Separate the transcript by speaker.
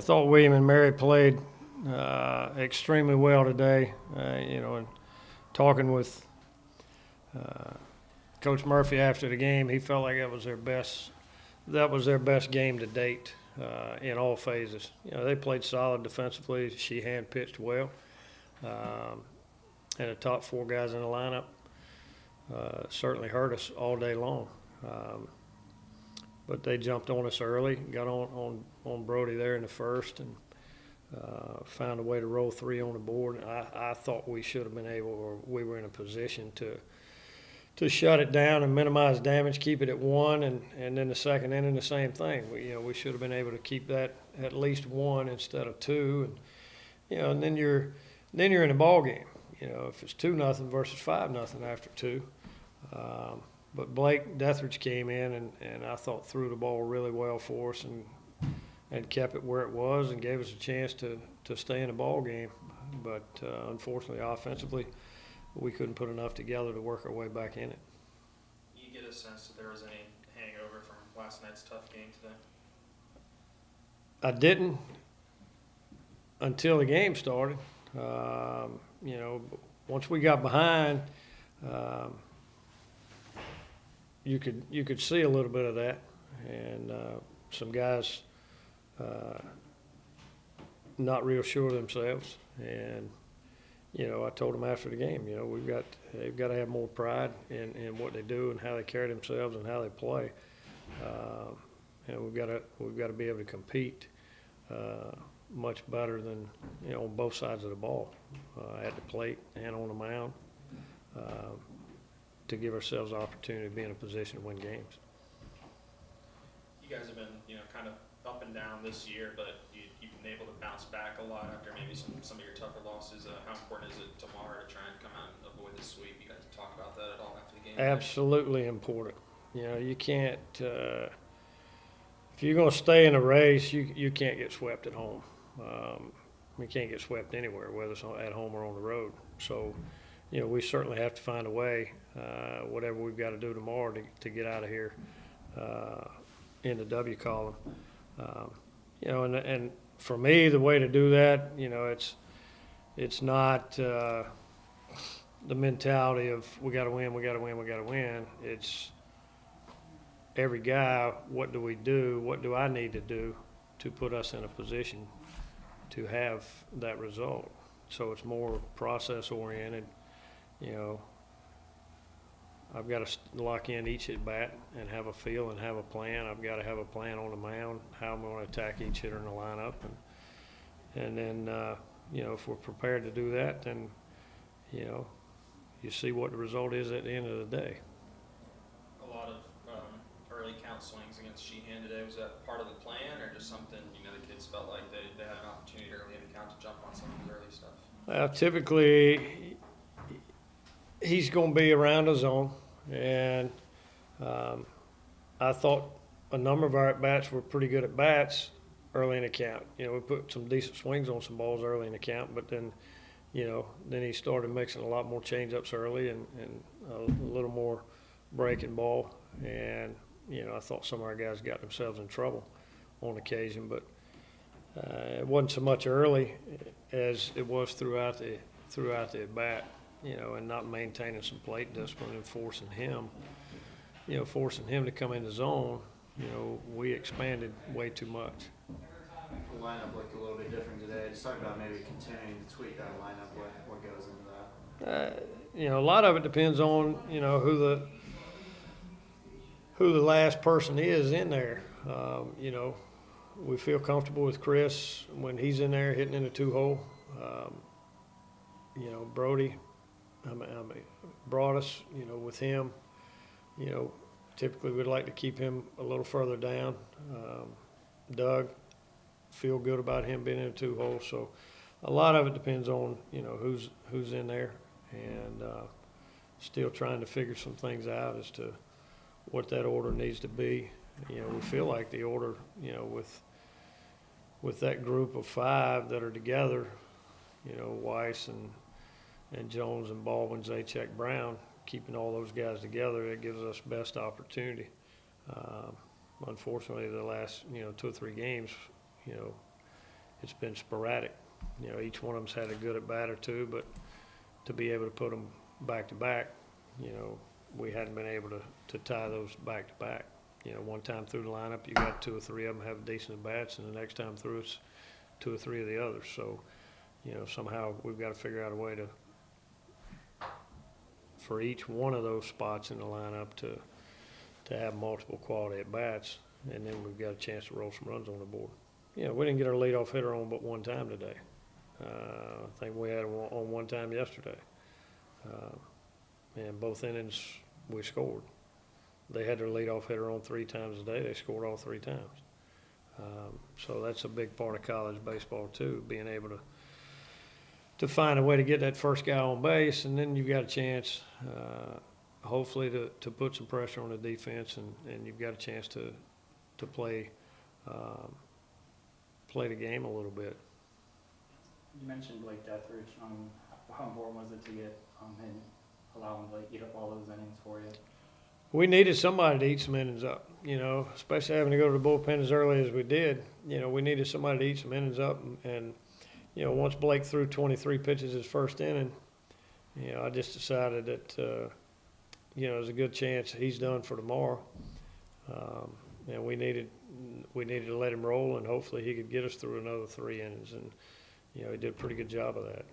Speaker 1: thought William and Mary played extremely well today. And talking with Coach Murphy after the game, he felt like that was their best. That was their best game to date in all phases. They played solid defensively. Sheehan pitched well, and the top four guys in the lineup certainly hurt us all day long. But they jumped on us early, got on Brody there in the first, and found a way to roll three on the board. I thought we should have been able, or we were in a position to shut it down and minimize damage, keep it at one, and then the second inning the same thing. We should have been able to keep that at least one instead of two, and then you're in the ball game. If it's 2-0 versus 5-0 after two. But Blake Deathridge came in and I thought threw the ball really well for us and kept it where it was and gave us a chance to stay in the ball game. But unfortunately, offensively, we couldn't put enough together to work our way back in it.
Speaker 2: You get a sense that there was any hangover from last night's tough game today?
Speaker 1: I didn't until the game started. Once we got behind, you could see a little bit of that, and some guys not real sure of themselves. And I told them after the game, they've got to have more pride in what they do and how they carry themselves and how they play, and we've got to be able to compete much better than on both sides of the ball, at the plate and on the mound, to give ourselves the opportunity to be in a position to win games.
Speaker 2: You guys have been kind of up and down this year, but you've been able to bounce back a lot after maybe some of your tougher losses. How important is it tomorrow to try and come out and avoid the sweep? You guys talk about that at all after the game?
Speaker 1: Absolutely important. You can't if you're going to stay in a race, you can't get swept at home. We can't get swept anywhere, whether it's at home or on the road. So, we certainly have to find a way, whatever we've got to do tomorrow to get out of here in the W column. And for me, the way to do that, it's not the mentality of we got to win, we got to win, we got to win. It's every guy, what do we do? What do I need to do to put us in a position to have that result? So it's more process oriented. I've got to lock in each at bat and have a feel and have a plan. I've got to have a plan on the mound, how I'm going to attack each hitter in the lineup, and then if we're prepared to do that, then you see what the result is at the end of the day.
Speaker 2: A lot of early count swings against Sheehan today. Was that part of the plan, or just something the kids felt like they had an opportunity early in the count to jump on some of his early stuff?
Speaker 1: Typically, he's going to be around the zone, and I thought a number of our at-bats were pretty good at-bats early in the count. We put some decent swings on some balls early in the count, but then he started mixing a lot more change-ups early and a little more breaking ball, and I thought some of our guys got themselves in trouble on occasion, but it wasn't so much early as it was throughout the at-bat. And not maintaining some plate discipline and forcing him to come in the zone. We expanded way too much.
Speaker 3: The lineup looked a little bit different today. Just talk about maybe continuing to tweak that lineup. What goes into that?
Speaker 1: A lot of it depends on who the last person is in there. We feel comfortable with Chris when he's in there hitting in the two-hole. Brody. Brought us, with him. Typically we'd like to keep him a little further down. Doug, feel good about him being in a two-hole. So a lot of it depends on, who's in there, and still trying to figure some things out as to what that order needs to be. We feel like the order, with that group of five that are together, Weiss and Jones and Baldwin, Zajac, Brown, keeping all those guys together, it gives us best opportunity. Unfortunately, the last 2 or 3 games, it's been sporadic. You know, each one of them's had a good at bat or two, but to be able to put them back to back, you know, we hadn't been able to tie those back to back. You know, one time through the lineup, you got 2 or 3 of them have decent at bats, and the next time through, it's 2 or 3 of the others. So, you know, somehow we've got to figure out a way for each one of those spots in the lineup to have multiple quality at bats, and then we've got a chance to roll some runs on the board. Yeah, we didn't get our leadoff hitter on but one time today. I think we had him on one time yesterday. And both innings we scored. They had their leadoff hitter on 3 times a day. They scored all 3 times. So that's a big part of college baseball too, being able to find a way to get that first guy on base, and then you've got a chance, hopefully, to put some pressure on the defense, and you've got a chance to play the game a little bit.
Speaker 4: You mentioned Blake Deathridge. How important was it to get him, allow him to eat up all those innings for you?
Speaker 1: We needed somebody to eat some innings up, you know, especially having to go to the bullpen as early as we did. You know, we needed somebody to eat some innings up, and you know, once Blake threw 23 pitches his first inning, you know, I just decided that, you know, there's a good chance he's done for tomorrow. And we needed to let him roll, and hopefully he could get us through another 3 innings. And, you know, he did a pretty good job of that.